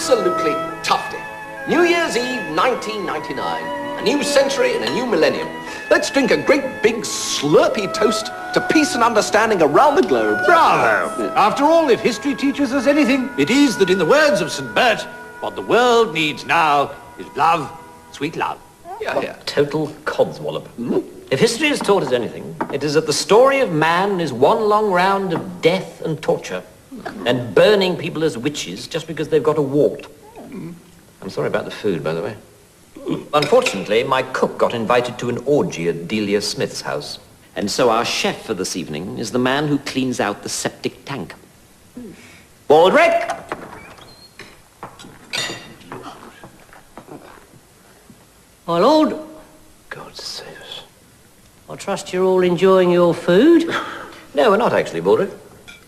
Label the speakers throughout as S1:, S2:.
S1: absolutely tufty. New Year's Eve, 1999. A new century and a new millennium. Let's drink a great big slurpy toast to peace and understanding around the globe.
S2: Bravo! After all, if history teaches us anything, it is that in the words of St. Bert, what the world needs now is love, sweet love.
S1: Yeah.
S3: Total codswallop. If history has taught us anything, it is that the story of man is one long round of death and torture and burning people as witches just because they've got a wart. I'm sorry about the food, by the way. Unfortunately, my cook got invited to an orgy at Delia Smith's house. And so our chef for this evening is the man who cleans out the septic tank. Baldrick!
S4: My lord,
S3: God save us.
S4: I trust you're all enjoying your food.
S3: No, we're not actually, Baldrick.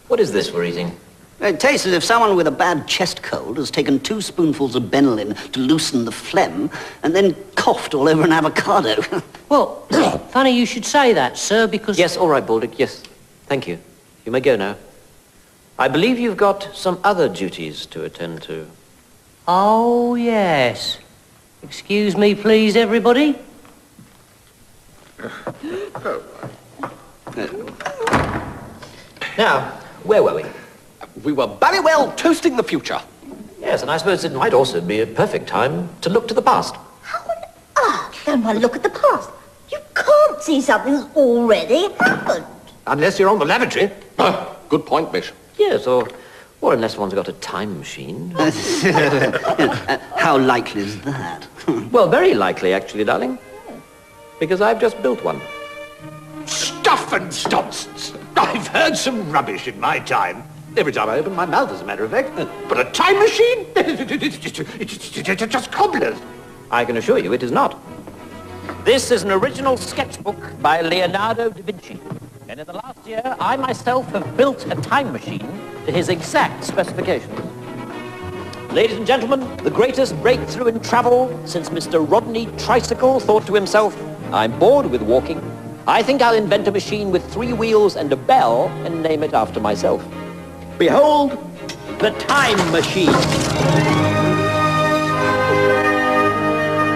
S3: What is this we're eating?
S5: It tastes as if someone with a bad chest cold has taken 2 spoonfuls of Benylin to loosen the phlegm and then coughed all over an avocado.
S4: Well, funny you should say that, sir, because...
S3: Yes, all right, Baldrick, yes. Thank you. You may go now. I believe you've got some other duties to attend to.
S4: Oh, yes. Excuse me, please, everybody.
S3: Now, where were we?
S1: We were very well toasting the future.
S3: Yes, and I suppose it might also be a perfect time to look to the past.
S6: How on earth can one look at the past? You can't see something that's already happened.
S2: Unless you're on the lavatory.
S1: Good point, Bish.
S3: Yes, or unless one's got a time machine.
S5: How likely is that?
S3: Well, very likely, actually, darling. Because I've just built one.
S2: Stuff and nonsense. I've heard some rubbish in my time. Every time I open my mouth, as a matter of fact. But a time machine? It's just cobblers.
S3: I can assure you it is not. This is an original sketchbook by Leonardo da Vinci. And in the last year, I myself have built a time machine to his exact specifications. Ladies and gentlemen, the greatest breakthrough in travel since Mr. Rodney Tricycle thought to himself, I'm bored with walking. I think I'll invent a machine with 3 wheels and a bell and name it after myself. Behold, the time machine.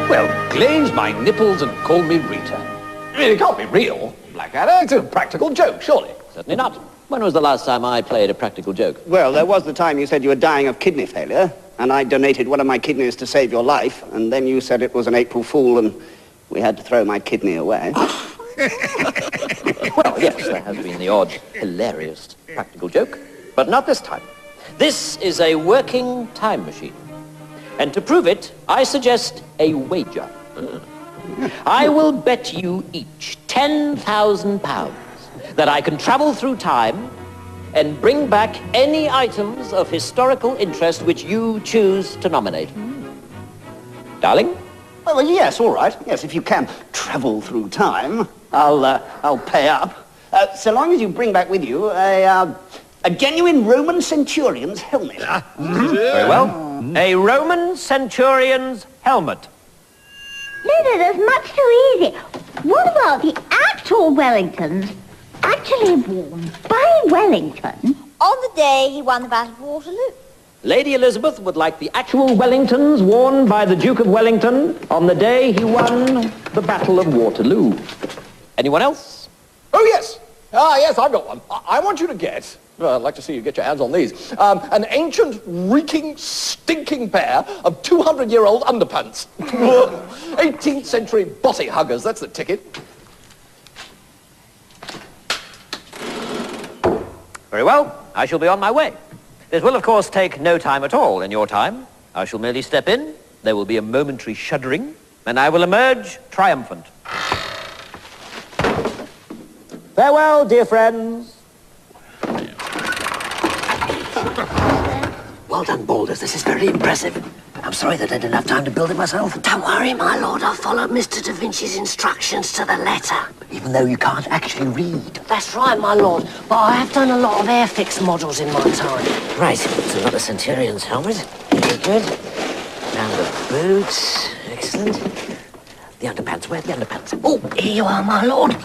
S1: Well, glaze my nipples and call me Rita. I mean, it can't be real, Blackadder. It's a practical joke, surely.
S3: Certainly not. When was the last time I played a practical joke?
S5: Well, there was the time you said you were dying of kidney failure, and I donated one of my kidneys to save your life, and then you said it was an April Fool, and we had to throw my kidney away.
S3: Well, yes, there has been the odd hilarious practical joke, but not this time. This is a working time machine. And to prove it, I suggest a wager. I will bet you each £10,000 that I can travel through time and bring back any items of historical interest which you choose to nominate. Darling?
S5: Well, yes, all right. Yes, if you can travel through time, I'll pay up. So long as you bring back with you a genuine Roman centurion's helmet.
S3: Very well. A Roman centurion's helmet.
S6: No, that's much too easy. What about the actual Wellingtons actually worn by Wellington on the day he won the Battle of Waterloo?
S3: Lady Elizabeth would like the actual Wellingtons worn by the Duke of Wellington on the day he won the Battle of Waterloo. Anyone else?
S1: Oh, yes. Yes, I've got one. I want you to get, I'd like to see you get your hands on these, an ancient, reeking, stinking pair of 200-year-old underpants. 18th century body huggers, that's the ticket.
S3: Very well. I shall be on my way. This will, of course, take no time at all in your time. I shall merely step in, there will be a momentary shuddering, and I will emerge triumphant. Farewell, dear friends.
S7: Well done, Balders. This is very impressive. I'm sorry that I didn't have time to build it myself.
S6: Don't worry, my lord. I'll follow Mr. Da Vinci's instructions to the letter.
S7: Even though you can't actually read.
S6: That's right, my lord. But I have done a lot of Airfix models in my time.
S7: Right, so we've got the Centurion's helmet. Very good. Now the boots. Excellent. The underpants. Where are the underpants?
S6: Oh, here you are, my lord.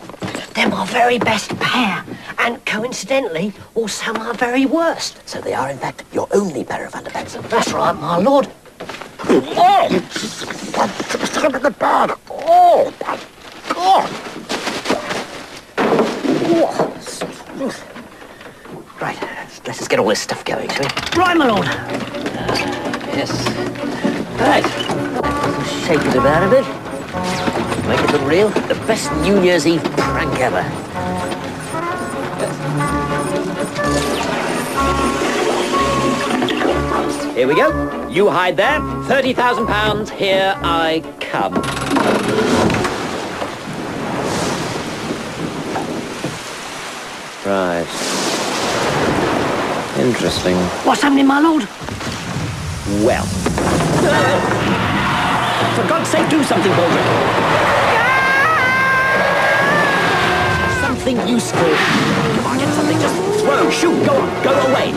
S4: They're my very best pair, and coincidentally, also my very worst.
S7: So they are, in fact, your only pair of underpants.
S4: That's right, my lord.
S7: Oh! Look at that! Oh, my God! Right, let us get all this stuff going, shall we?
S4: Right, my lord.
S7: Yes. Right. Shake it about a bit. Make it look real. The best New Year's Eve prank ever. Here we go. You hide there. £30,000. Here I come. Right. Interesting.
S4: What's happening, my lord?
S7: Well. For God's sake, do something, Baldric. Something useful. Come on, get something. Just throw, shoot, go on, go away.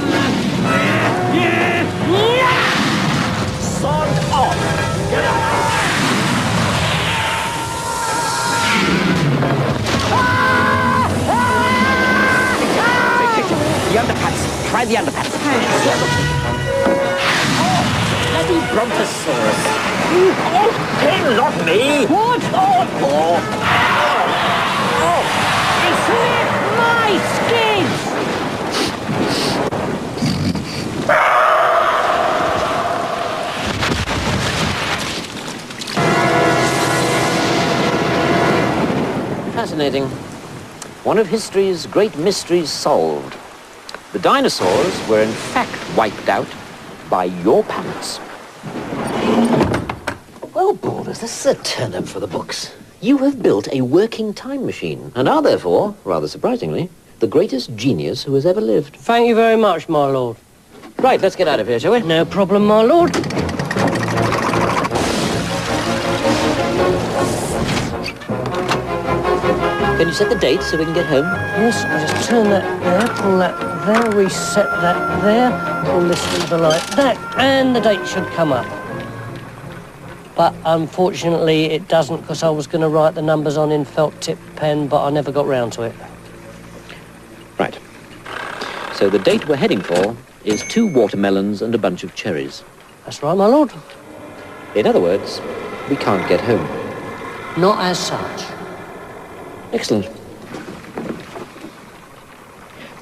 S7: Sod off. The underpants. Try the underpants. Bloody Brontosaurus. Oh, him, not me. What?
S4: It's my skin!
S7: Fascinating. One of history's great mysteries solved. The dinosaurs were in fact wiped out by your pants. Well, Baldus, this is a turn-up for the books. You have built a working time machine and are therefore, rather surprisingly, the greatest genius who has ever lived.
S4: Thank you very much, my lord.
S7: Right, let's get out of here, shall we?
S4: No problem, my lord.
S7: Can you set the date so we can get home?
S4: Yes, I just turn that there, pull that there, reset that there, pull this lever like that, and the date should come up. But unfortunately it doesn't, because I was going to write the numbers on in felt tip pen, but I never got round to it.
S7: Right. So the date we're heading for is 2 watermelons and a bunch of cherries.
S4: That's right, my lord.
S7: In other words, we can't get home.
S4: Not as such.
S7: Excellent.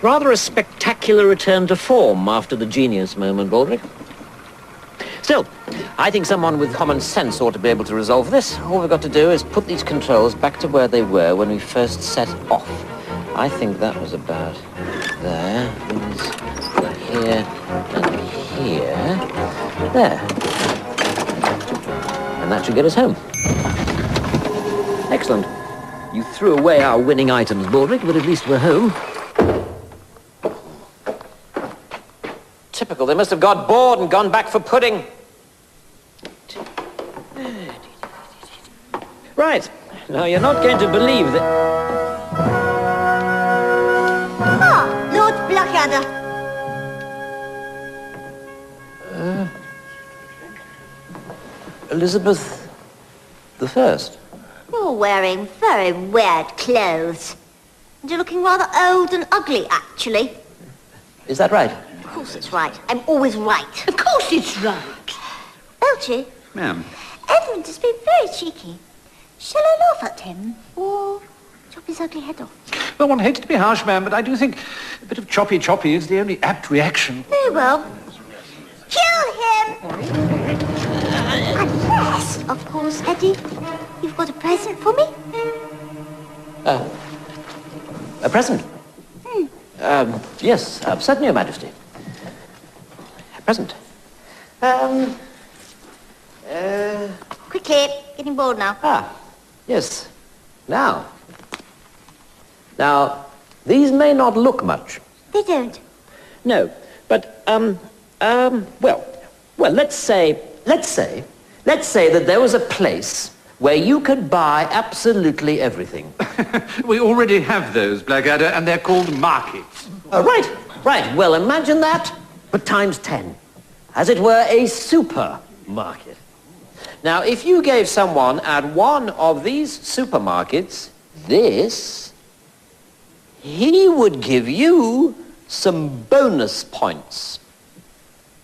S7: Rather a spectacular return to form after the genius moment, Baldric. Still, I think someone with common sense ought to be able to resolve this. All we've got to do is put these controls back to where they were when we first set off. I think that was about there. Here and here. There. And that should get us home. Excellent. You threw away our winning items, Baldric, but at least we're home. Typical. They must have got bored and gone back for pudding. Right. Now, you're not going to believe that...
S6: Ah, Lord Blackadder.
S7: Elizabeth the First.
S6: You're wearing very weird clothes. And you're looking rather old and ugly, actually.
S7: Is that right?
S6: Of course it's right. I'm always right.
S8: Of course it's right.
S6: Elchie,
S2: Ma'am.
S6: Edmund has been very cheeky. Shall I laugh at him or chop his ugly head off?
S2: Well, one hates to be harsh, ma'am, but I do think a bit of choppy is the only apt reaction.
S6: Very well. Kill him! Unless, of course, Eddie, you've got a present for me?
S7: A present? Yes, certainly, Your Majesty. A present.
S6: Quickly, getting bored now.
S7: Yes. Now, these may not look much.
S6: They don't.
S7: No, but, well, let's say that there was a place where you could buy absolutely everything.
S2: We already have those, Blackadder, and they're called markets.
S7: Right. Well, imagine that, but times 10. As it were, a supermarket. Now, if you gave someone at one of these supermarkets this, he would give you some bonus points,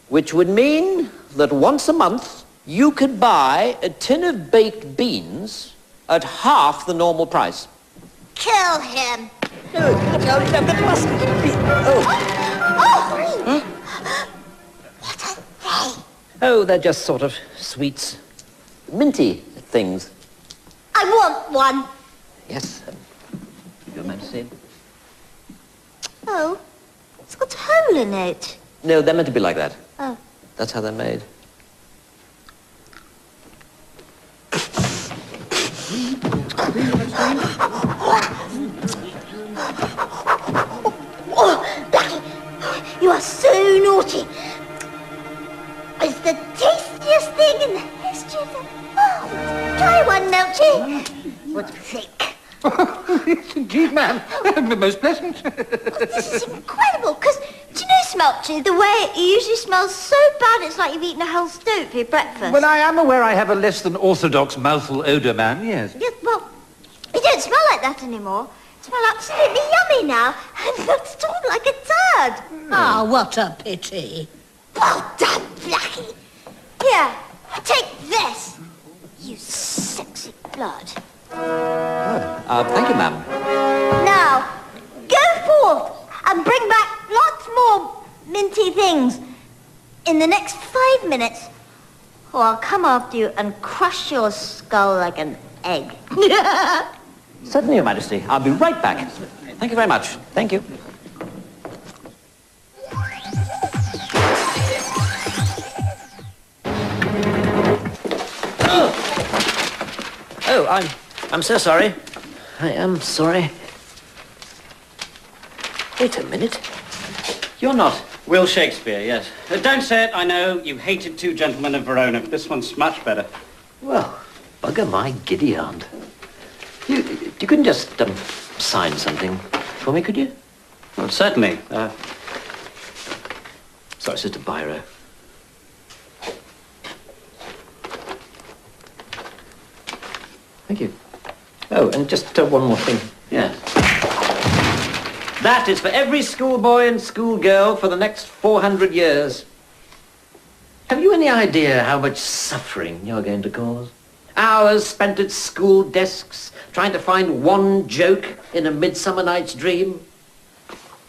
S7: which would mean that once a month you could buy a tin of baked beans at half the normal price.
S6: Kill him.
S7: No, that mustn't be.
S6: Oh! What are they?
S7: Oh, they're just sort of sweets. Minty things.
S6: I want one.
S7: Yes, Your Majesty.
S6: Oh, it's got a hole in it.
S7: No, they're meant to be like that.
S6: Oh.
S7: That's how they're made.
S6: Oh, Blackie, you are so naughty. It's the tastiest thing in the history of the world. Try one, Melchie. What's thick?
S2: Yes, indeed, ma'am. Most pleasant.
S6: This is incredible, because, do you know, Smelchy, the way it usually smells so bad it's like you've eaten a whole stoat for your breakfast.
S2: Well, I am aware I have a less than orthodox mouthful odour, ma'am, yes.
S6: Yes, well, you don't smell like that anymore. You smell absolutely yummy now, and not at all like a turd.
S4: Ah, what a pity.
S6: Well done, Blackie. Here, take this, you sexy blood.
S7: Thank you, ma'am.
S6: Now, go forth and bring back lots more minty things in the next 5 minutes, or I'll come after you and crush your skull like an egg.
S7: Certainly, Your Majesty. I'll be right back. Thank you very much. Thank you. Oh, I'm so sorry. I am sorry. Wait a minute. You're not...
S8: Will Shakespeare, yes. Don't say it, I know. You hated Two Gentlemen of Verona. This one's much better.
S7: Well, bugger my giddy aunt. You couldn't just sign something for me, could you?
S8: Well, certainly.
S7: Sorry, Sister Biro. Thank you. Oh, and just one more thing.
S8: Yeah.
S7: That is for every schoolboy and schoolgirl for the next 400 years. Have you any idea how much suffering you're going to cause? Hours spent at school desks trying to find one joke in A Midsummer Night's Dream.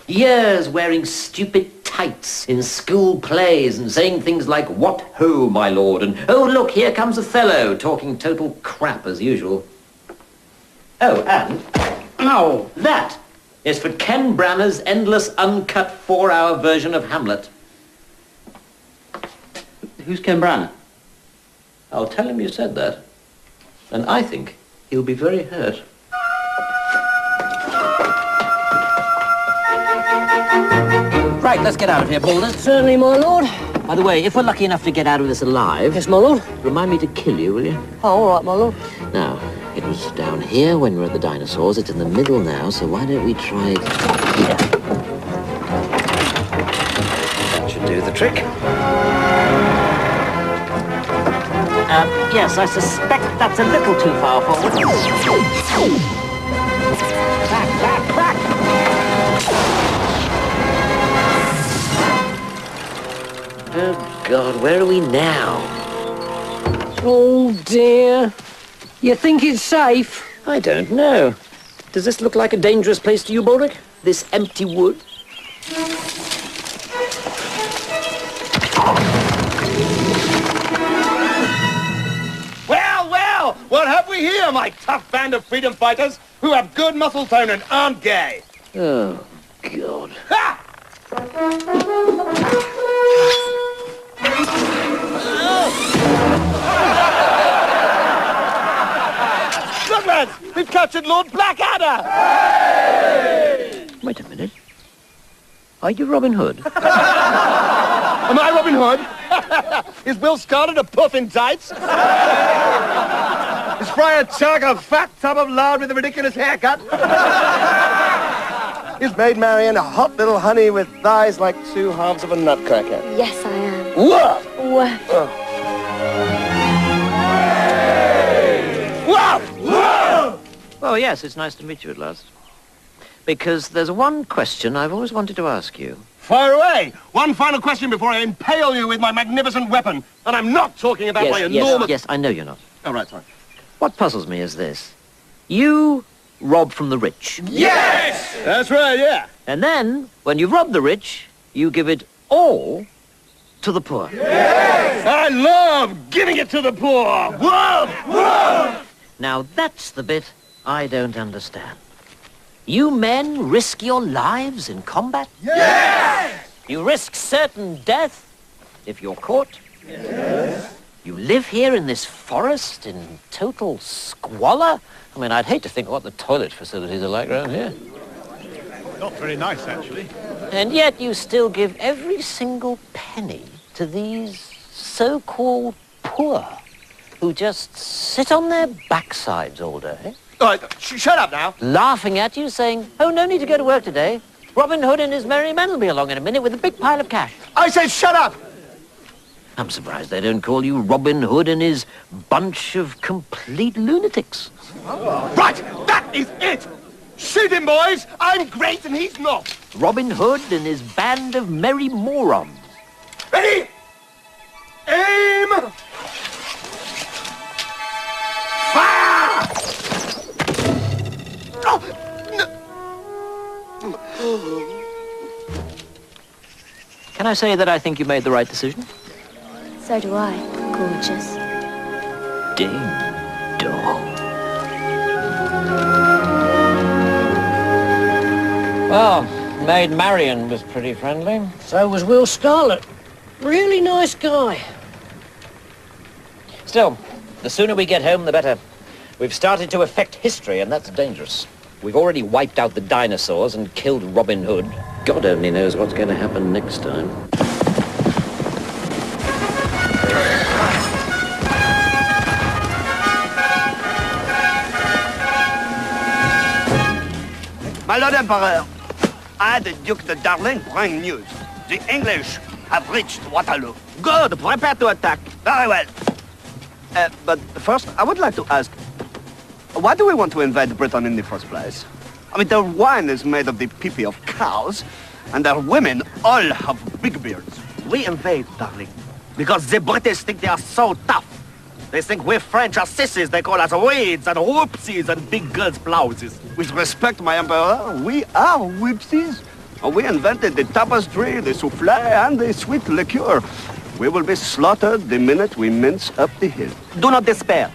S7: Years wearing stupid tights in school plays and saying things like, "What ho, my lord," and "Oh, look, here comes Othello," talking total crap as usual. Oh, and...
S8: Oh!
S7: that is for Ken Branagh's endless, uncut 4-hour version of Hamlet.
S8: Who's Ken Branagh?
S7: I'll tell him you said that. And I think he'll be very hurt. Right, let's get out of here, Balder.
S4: Certainly, my lord.
S7: By the way, if we're lucky enough to get out of this alive...
S4: Yes, my lord.
S7: Remind me to kill you, will you?
S4: Oh, all right, my lord.
S7: Now, it was down here when we were at the dinosaurs. It's in the middle now, so why don't we try it here? That should do the trick. Yes, I suspect that's a little too far forward. Back! Oh, God, where are we now?
S4: Oh, dear. You think it's safe?
S7: I don't know. Does this look like a dangerous place to you, Baldric? This empty wood?
S9: Well, what have we here, my tough band of freedom fighters who have good muscle tone and aren't gay?
S7: Oh, God.
S9: Ha! Look, lads, we've captured Lord Blackadder!
S7: Wait a minute. Are you Robin Hood?
S9: Am I Robin Hood? Is Will Scarlet a puff in tights? Is Friar Tuck a fat tub of lard with a ridiculous haircut? Is Maid Marian a hot little honey with thighs like two halves of a nutcracker?
S6: Yes, I am.
S9: Whoa!
S6: What?
S9: Whoa! Whoa!
S7: Well, yes, it's nice to meet you at last. because there's one question I've always wanted to ask you.
S9: Fire away! One final question before I impale you with my magnificent weapon. And I'm not talking about my enormous...
S7: Yes, I know you're not.
S9: Oh, right, sorry.
S7: What puzzles me is this. You rob from the rich.
S9: Yes! That's right, yeah.
S7: And then, when you've robbed the rich, you give it all to the poor.
S9: Yes! I love giving it to the poor! Whoa! Whoa!
S7: Now, that's the bit I don't understand. You men risk your lives in combat?
S9: Yes!
S7: You risk certain death if you're caught? Yes. You live here in this forest in total squalor? I mean, I'd hate to think what the toilet facilities are like around here.
S2: Not very nice, actually.
S7: And yet you still give every single penny to these so-called poor who just sit on their backsides all day.
S9: All right, shut up now.
S7: Laughing at you, saying, oh, no need to go to work today. Robin Hood and his merry men will be along in a minute with a big pile of cash.
S9: I said shut up!
S7: I'm surprised they don't call you Robin Hood and his bunch of complete lunatics.
S9: Right, that is it! Shoot him, boys! I'm great and he's not!
S7: Robin Hood and his band of merry morons.
S9: Ready? Aim! Fire! Oh, no.
S7: Can I say that I think you made the right decision?
S6: So do I, gorgeous.
S7: Ding dong. Well, Maid Marian was pretty friendly.
S4: So was Will Scarlett. Really nice guy.
S7: Still, the sooner we get home, the better. We've started to affect history, and that's dangerous. We've already wiped out the dinosaurs and killed Robin Hood. God only knows what's going to happen next time.
S5: My Lord Emperor, I, the Duke de Darling, bring news. The English have reached Waterloo.
S10: Good, prepare to attack.
S5: Very well. But first, I would like to ask, why do we want to invade Britain in the first place? I mean, their wine is made of the pee-pee of cows, and their women all have big beards.
S10: We invade, darling, because the British think they are so tough. They think we French are sissies. They call us weeds and whoopsies and big girls' blouses.
S5: With respect, my Emperor, we are whipsies. We invented the tapestry, the souffle, and the sweet liqueur. We will be slaughtered the minute we mince up the hill.
S10: Do not despair.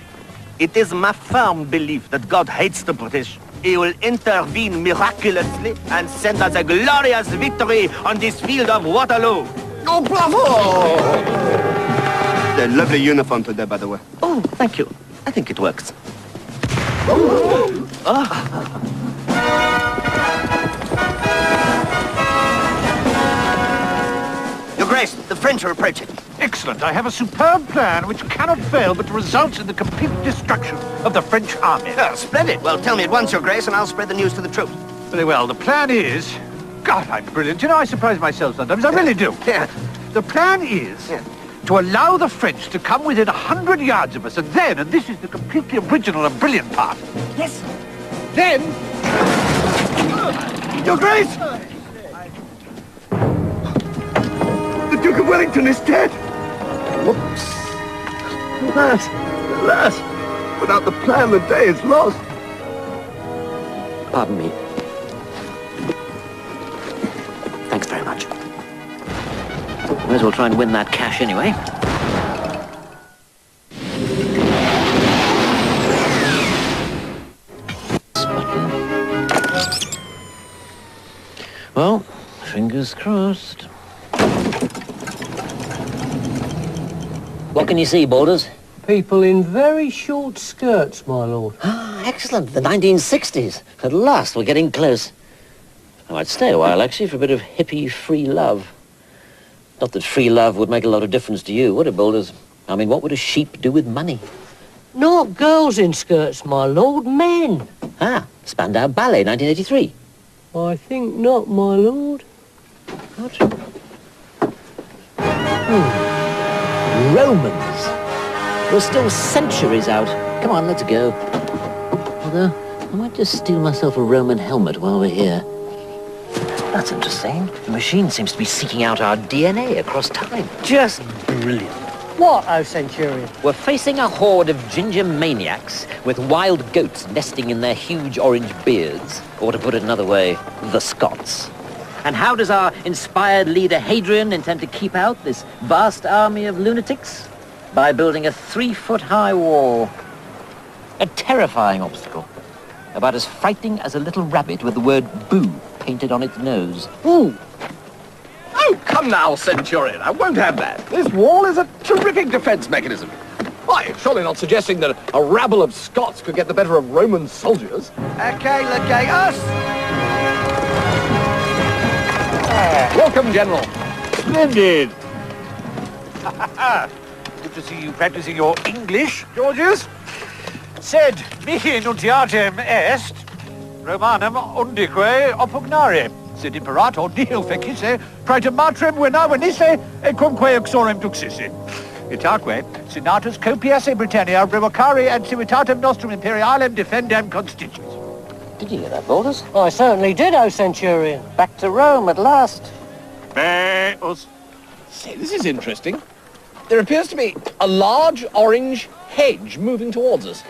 S10: It is my firm belief that God hates the British. He will intervene miraculously and send us a glorious victory on this field of Waterloo.
S5: Oh, bravo! A lovely uniform today, by the way.
S10: Oh, thank you. I think it works.
S5: Your Grace, the French are approaching.
S2: Excellent. I have a superb plan which cannot fail but results in the complete destruction of the French army.
S5: Oh, splendid. Well, tell me at once, Your Grace, and I'll spread the news to the troops.
S2: Very well. The plan is... God, I'm brilliant. You know, I surprise myself sometimes. I really do.
S5: Yeah.
S2: The plan is to allow the French to come within 100 yards of us, and then, and this is the completely original and brilliant part.
S5: Yes.
S2: Then...
S9: Your Grace! The Duke of Wellington is dead! Whoops. Alas, alas. Without the plan, the day is lost.
S7: Pardon me. Thanks very much. May as well try and win that cash anyway. Well, fingers crossed. What can you see, Borders?
S4: People in very short skirts, my lord.
S7: Ah, excellent. The 1960s. At last, we're getting close. I might stay a while, actually, for a bit of hippie free love. Not that free love would make a lot of difference to you, would it, Boulders? I mean, what would a sheep do with money?
S4: Not girls in skirts, my lord, men.
S7: Ah, Spandau Ballet, 1983.
S4: I think not, my lord.
S7: What? Romans. We're still centuries out. Come on, let's go. Although, I might just steal myself a Roman helmet while we're here. That's interesting. The machine seems to be seeking out our DNA across time. Just brilliant.
S4: What, O Centurion?
S7: We're facing a horde of ginger maniacs with wild goats nesting in their huge orange beards. Or to put it another way, the Scots. And how does our inspired leader Hadrian intend to keep out this vast army of lunatics? By building a 3-foot-high wall. A terrifying obstacle. About as frightening as a little rabbit with the word boo painted on its nose.
S4: Ooh.
S1: Oh, come now, Centurion. I won't have that. This wall is a terrific defense mechanism. Why, surely not suggesting that a rabble of Scots could get the better of Roman soldiers.
S2: Okay, Legatus.
S1: Welcome, General.
S2: Splendid. Good to see you practicing your English, Georgius. Sed mihi nuntiatem est, Romanum undique oppugnare. Sed imperator nihil fecisse, praeter matrem vena venisse, et cumque uxorem duxisse. Itaque, senatus copiasse Britannia revocare ad civitatem nostrum imperialem defendem constituis.
S7: Did you hear that, Baldus?
S4: I certainly did, O Centurion.
S7: Back to Rome at last.
S2: Meus.
S1: Say, this is interesting. There appears to be a large orange hedge moving towards us.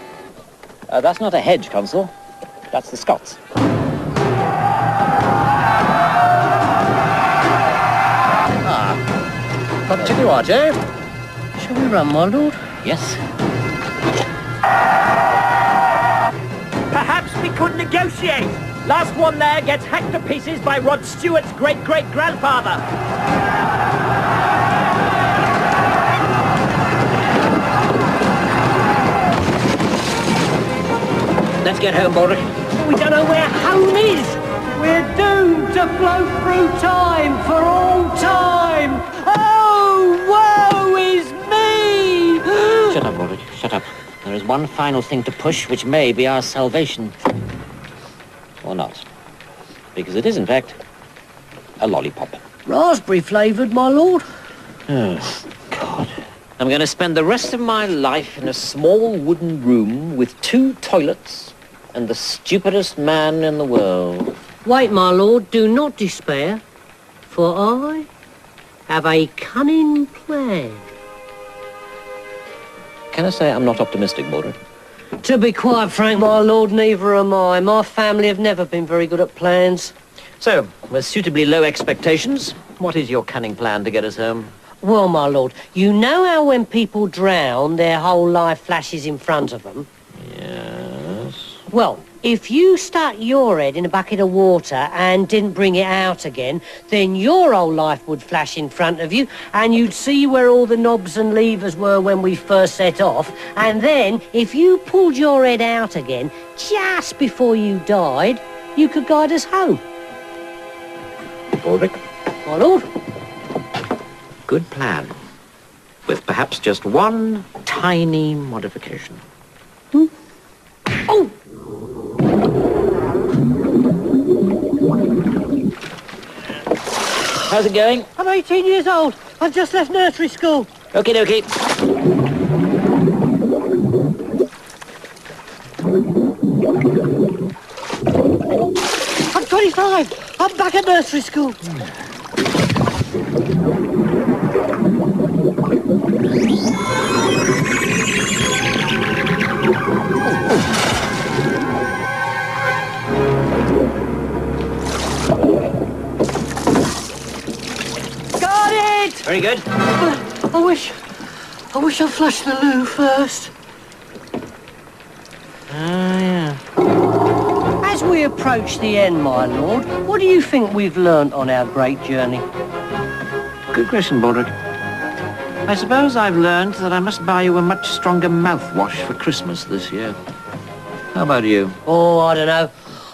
S7: That's not a hedge, Consul. That's the Scots.
S1: Continuate.
S4: Shall we run, my lord?
S7: Yes.
S3: Perhaps we could negotiate. Last one there gets hacked to pieces by Rod Stewart's great-great-grandfather.
S7: Let's get home, Baldric.
S4: We don't know where home is. We're doomed to float through time for all time. Oh, woe is me!
S7: Shut up, Baldric. Shut up. There is one final thing to push, which may be our salvation. Or not. Because it is, in fact, a lollipop.
S4: Raspberry flavoured, my lord.
S7: Oh, God. I'm going to spend the rest of my life in a small wooden room with 2 toilets and the stupidest man in the world.
S4: Wait, my lord, do not despair, for I have a cunning plan.
S7: Can I say I'm not optimistic, Baldric?
S4: To be quite frank, my lord, neither am I. My family have never been very good at plans.
S7: So, with suitably low expectations, what is your cunning plan to get us home?
S4: Well, my lord, you know how when people drown, their whole life flashes in front of them?
S7: Yes.
S4: Well, if you stuck your head in a bucket of water and didn't bring it out again, then your whole life would flash in front of you, and you'd see where all the knobs and levers were when we first set off, and then, if you pulled your head out again, just before you died, you could guide us home.
S7: Baldric?
S4: My lord?
S7: Good plan. With perhaps just one tiny modification.
S4: Oh!
S7: How's it going?
S4: I'm 18 years old. I've just left nursery school.
S7: Okie dokie.
S4: I'm 25. I'm back at nursery school. Got it!
S7: Very good.
S4: I wish I flushed the loo first.
S7: Yeah.
S4: As we approach the end, my lord, what do you think we've learnt on our great journey?
S7: Good question, Baldric. I suppose I've learned that I must buy you a much stronger mouthwash for Christmas this year. How about you?
S4: Oh, I don't know.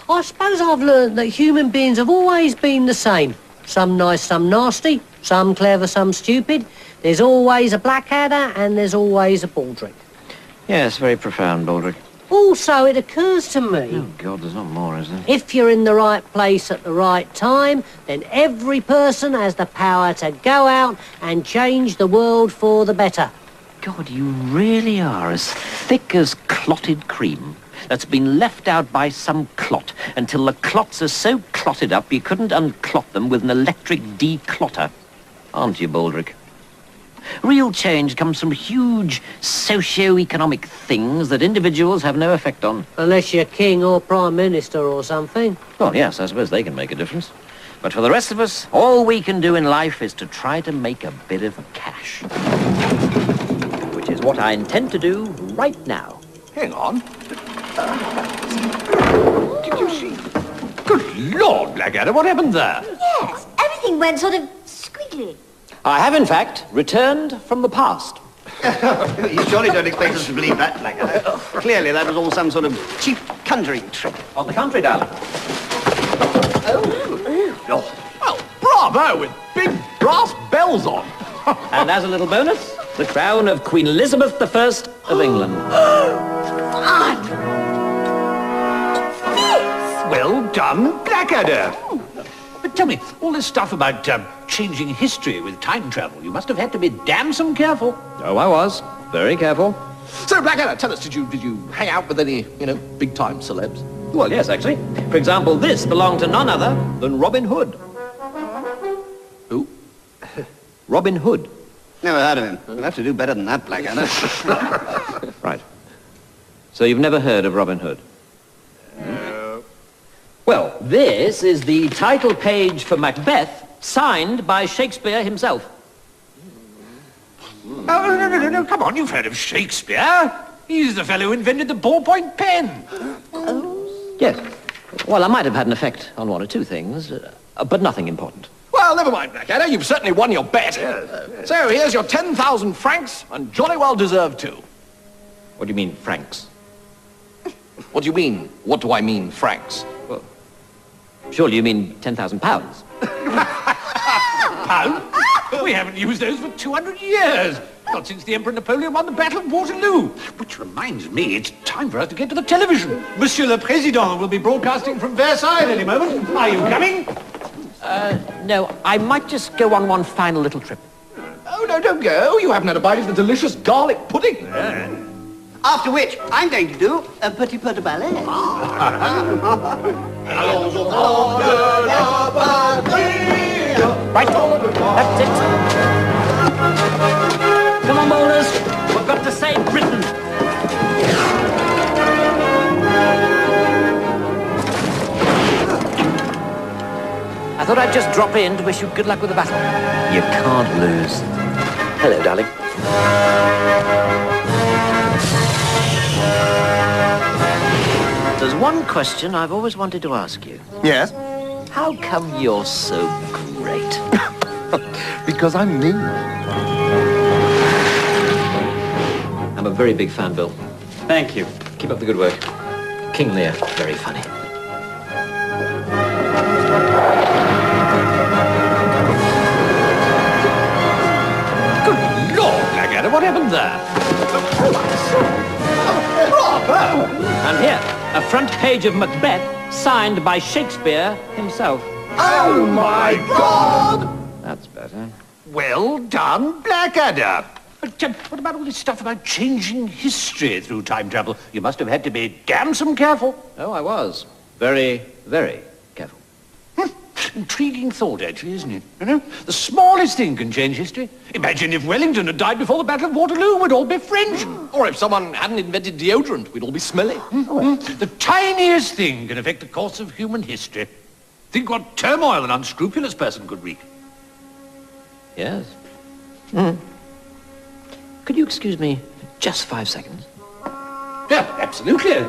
S4: I suppose I've learnt that human beings have always been the same. Some nice, some nasty, some clever, some stupid. There's always a Blackadder and there's always a Baldric.
S7: Yes, very profound, Baldric.
S4: Also, it occurs to me,
S7: Oh, God, there's not more, is there?
S4: if you're in the right place at the right time, then every person has the power to go out and change the world for the better.
S7: God, you really are as thick as clotted cream that's been left out by some clot until the clots are so clotted up you couldn't unclot them with an electric declotter. Aren't you, Baldric? Real change comes from huge socio-economic things that individuals have no effect on.
S4: Unless you're king or prime minister or something.
S7: Well, yes, I suppose they can make a difference. But for the rest of us, all we can do in life is to try to make a bit of cash. Which is what I intend to do right now.
S2: Hang on. Did you see? Good Lord, Blackadder, what happened there?
S6: Yes, everything went sort of squiggly.
S7: I have, in fact, returned from the past.
S5: You surely don't expect us to believe that, Blackadder. Clearly, that was all some sort of cheap conjuring trick.
S7: On the contrary, darling.
S1: Well, bravo, with big brass bells on.
S7: And as a little bonus, the crown of Queen Elizabeth I of England.
S2: Well done, Blackadder. But tell me, all this stuff about changing history with time travel, you must have had to be damn careful.
S7: Oh, I was. Very careful.
S1: So, Blackadder, tell us, did you hang out with any, big-time celebs?
S7: Well, yes, actually. For example, this belonged to none other than Robin Hood.
S1: Who?
S7: Robin Hood.
S5: Never heard of him. We'll have to do better than that, Blackadder.
S7: Right. So you've never heard of Robin Hood? No. Well, this is the title page for Macbeth, signed by Shakespeare himself.
S2: Oh, no, come on, you've heard of Shakespeare. He's the fellow who invented the ballpoint pen.
S7: Yes. Well, I might have had an effect on one or two things, but nothing important.
S1: Well, never mind, Blackadder. You've certainly won your bet. So here's your 10,000 francs, and jolly well deserved too.
S7: What do you mean, francs?
S1: What do you mean? What do I mean, francs?
S7: Well, surely you mean 10,000 pounds.
S2: Pound? We haven't used those for 200 years. Not since the Emperor Napoleon won the Battle of Waterloo. Which reminds me, it's time for us to get to the television. Monsieur le Président will be broadcasting from Versailles any moment. Are you coming?
S7: No, I might just go on one final little trip.
S1: Oh, no, don't go. You haven't had a bite of the delicious garlic pudding.
S5: After which, I'm going to do a petit peu de ballet.
S7: Right, that's it. Come on, bowlers. We've got to save Britain. I thought I'd just drop in to wish you good luck with the battle. You can't lose. Hello, darling. There's one question I've always wanted to ask you.
S9: Yes?
S7: How come you're so great?
S9: Because I'm me.
S7: I'm a very big fan, Bill.
S8: Thank you.
S7: Keep up the good work. King Lear, very funny.
S2: Good Lord, Blackadder, what happened there?
S1: Bravo!
S7: And here, a front page of Macbeth, signed by Shakespeare himself.
S1: Oh, my God!
S7: That's better.
S2: Well done, Blackadder. But what about all this stuff about changing history through time travel? You must have had to be damn careful.
S7: Oh, I was. Very, very careful.
S2: Intriguing thought, actually, isn't it? You know, the smallest thing can change history. Imagine if Wellington had died before the Battle of Waterloo, we'd all be French.
S1: Or if someone hadn't invented deodorant, we'd all be smelly.
S2: The tiniest thing can affect the course of human history. Think what turmoil an unscrupulous person could wreak.
S7: Yes. Could you excuse me for just 5 seconds?
S2: Yeah, absolutely.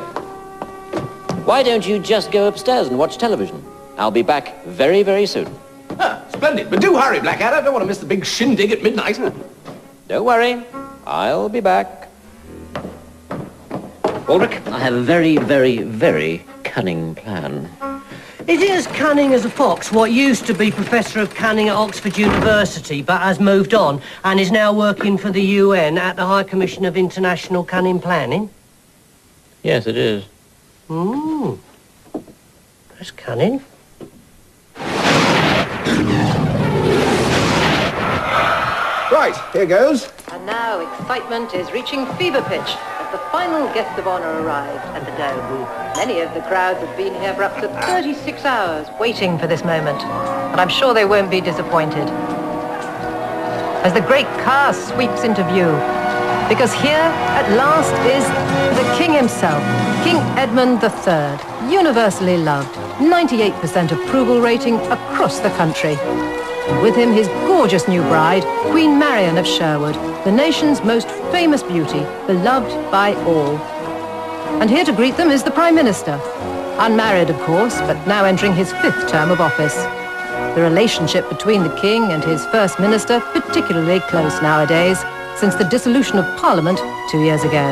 S7: Why don't you just go upstairs and watch television? I'll be back very, very soon.
S1: Ah, splendid. But do hurry, Blackadder. I don't want to miss the big shindig at midnight.
S7: Don't worry. I'll be back. Ulrich, I have a very, very, very cunning plan.
S4: Is he as cunning as a fox, what used to be Professor of Cunning at Oxford University, but has moved on and is now working for the UN at the High Commission of International Cunning Planning?
S7: Yes, it is.
S4: That's cunning.
S1: Right, here goes.
S6: And
S11: now excitement is reaching fever pitch as the final guest of honor arrives at the Dome. Many of the crowds have been here for up to 36 hours waiting for this moment, and I'm sure they won't be disappointed. As the great car sweeps into view, because here at last is the King himself, King Edmund III, universally loved, 98% approval rating across the country. And with him his gorgeous new bride, Queen Marian of Sherwood, the nation's most famous beauty, beloved by all. And here to greet them is the Prime Minister, unmarried of course, but now entering his 5th term of office. The relationship between the King and his First Minister particularly close nowadays, since the dissolution of Parliament 2 years ago.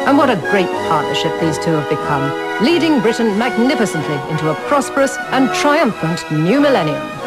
S11: And what a great partnership these two have become, leading Britain magnificently into a prosperous and triumphant new millennium.